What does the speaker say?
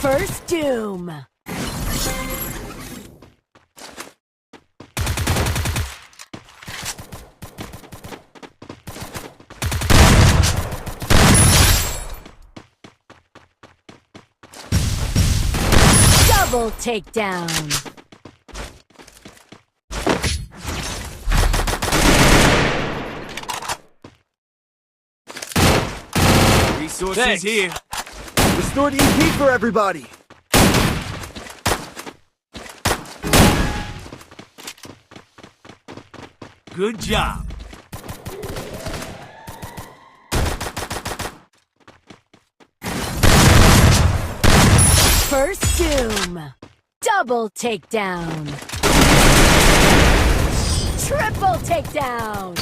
First Doom. Double takedown. Resources here. Restored EP for everybody. Good job. First Doom. Double takedown. Triple takedown.